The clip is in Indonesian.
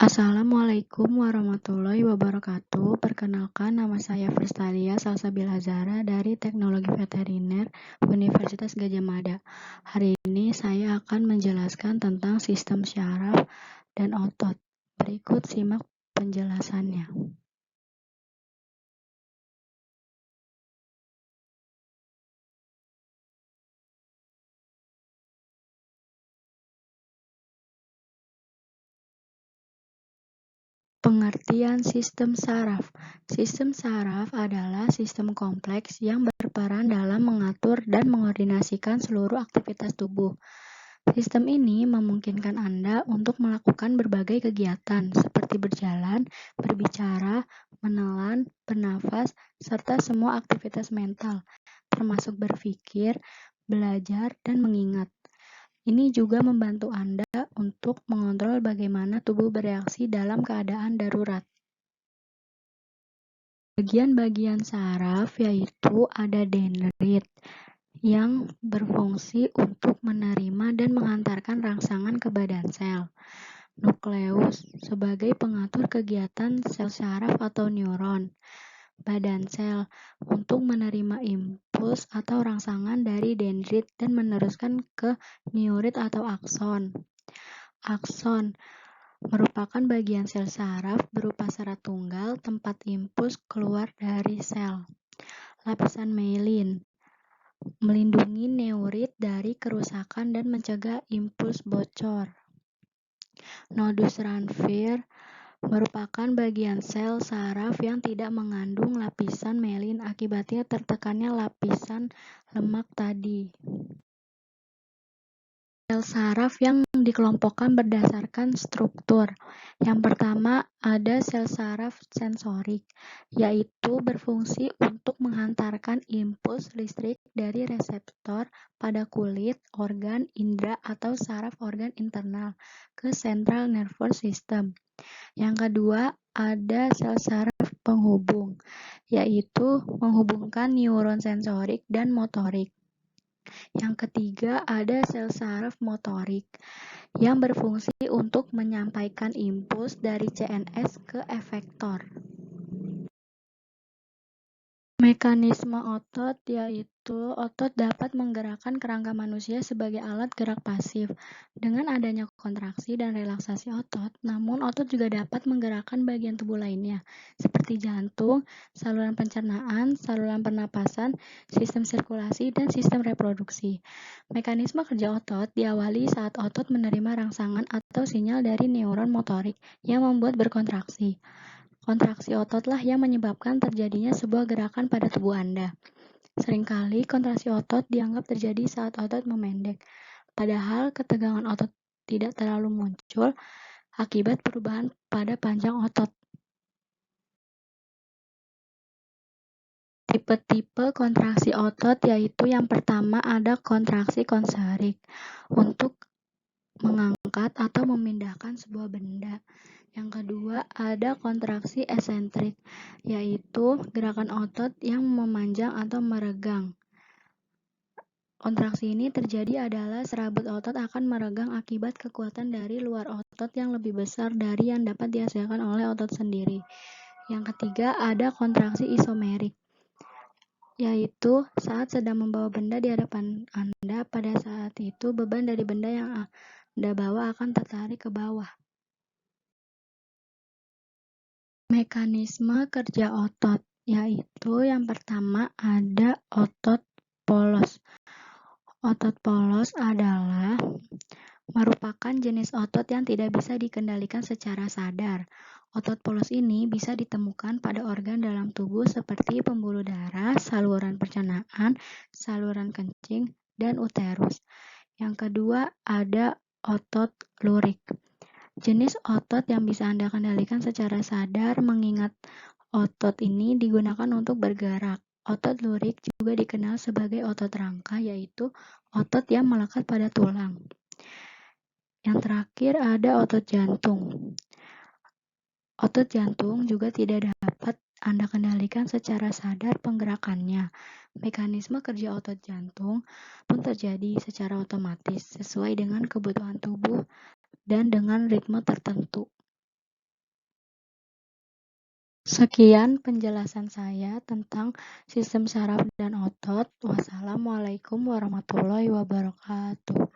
Assalamualaikum warahmatullahi wabarakatuh. Perkenalkan, nama saya Firstalia Salsabila Zara dari Teknologi Veteriner Universitas Gadjah Mada. Hari ini saya akan menjelaskan tentang sistem syaraf dan otot. Berikut simak penjelasannya. Pengertian sistem saraf. Sistem saraf adalah sistem kompleks yang berperan dalam mengatur dan mengordinasikan seluruh aktivitas tubuh. Sistem ini memungkinkan Anda untuk melakukan berbagai kegiatan seperti berjalan, berbicara, menelan, bernafas, serta semua aktivitas mental, termasuk berpikir, belajar, dan mengingat. Ini juga membantu Anda untuk mengontrol bagaimana tubuh bereaksi dalam keadaan darurat. Bagian-bagian saraf yaitu ada dendrit yang berfungsi untuk menerima dan menghantarkan rangsangan ke badan sel. Nukleus sebagai pengatur kegiatan sel saraf atau neuron. Badan sel untuk menerima impuls atau rangsangan dari dendrit dan meneruskan ke neurit atau akson. Akson merupakan bagian sel saraf berupa serat tunggal tempat impuls keluar dari sel. Lapisan myelin melindungi neurit dari kerusakan dan mencegah impuls bocor. Nodus Ranvier merupakan bagian sel saraf yang tidak mengandung lapisan myelin, akibatnya tertekannya lapisan lemak tadi. Sel saraf yang dikelompokkan berdasarkan struktur. Yang pertama ada sel saraf sensorik, yaitu berfungsi untuk menghantarkan impuls listrik dari reseptor pada kulit, organ, indera, atau saraf organ internal ke central nervous system. Yang kedua ada sel saraf penghubung, yaitu menghubungkan neuron sensorik dan motorik. Yang ketiga ada sel saraf motorik yang berfungsi untuk menyampaikan impuls dari CNS ke efektor. Mekanisme otot yaitu otot dapat menggerakkan kerangka manusia sebagai alat gerak pasif. Dengan adanya kontraksi dan relaksasi otot, namun otot juga dapat menggerakkan bagian tubuh lainnya, seperti jantung, saluran pencernaan, saluran pernapasan, sistem sirkulasi, dan sistem reproduksi. Mekanisme kerja otot diawali saat otot menerima rangsangan atau sinyal dari neuron motorik yang membuat berkontraksi. Kontraksi ototlah yang menyebabkan terjadinya sebuah gerakan pada tubuh Anda. Seringkali kontraksi otot dianggap terjadi saat otot memendek, padahal ketegangan otot tidak terlalu muncul akibat perubahan pada panjang otot. Tipe-tipe kontraksi otot yaitu yang pertama ada kontraksi konserik untuk mengangkat atau memindahkan sebuah benda. Yang kedua ada kontraksi esentrik, yaitu gerakan otot yang memanjang atau meregang. Kontraksi ini terjadi adalah serabut otot akan meregang akibat kekuatan dari luar otot yang lebih besar dari yang dapat dihasilkan oleh otot sendiri. Yang ketiga ada kontraksi isomerik, yaitu saat sedang membawa benda di hadapan Anda, pada saat itu beban dari benda yang Anda bawa akan tertarik ke bawah. Mekanisme kerja otot, yaitu yang pertama ada otot polos. Otot polos adalah merupakan jenis otot yang tidak bisa dikendalikan secara sadar. Otot polos ini bisa ditemukan pada organ dalam tubuh seperti pembuluh darah, saluran pencernaan, saluran kencing, dan uterus. Yang kedua ada otot lurik. Jenis otot yang bisa Anda kendalikan secara sadar, mengingat otot ini digunakan untuk bergerak. Otot lurik juga dikenal sebagai otot rangka, yaitu otot yang melekat pada tulang. Yang terakhir ada otot jantung. Otot jantung juga tidak dapat Anda kendalikan secara sadar penggerakannya. Mekanisme kerja otot jantung pun terjadi secara otomatis sesuai dengan kebutuhan tubuh dan dengan ritme tertentu. Sekian penjelasan saya tentang sistem saraf dan otot. Wassalamualaikum warahmatullahi wabarakatuh.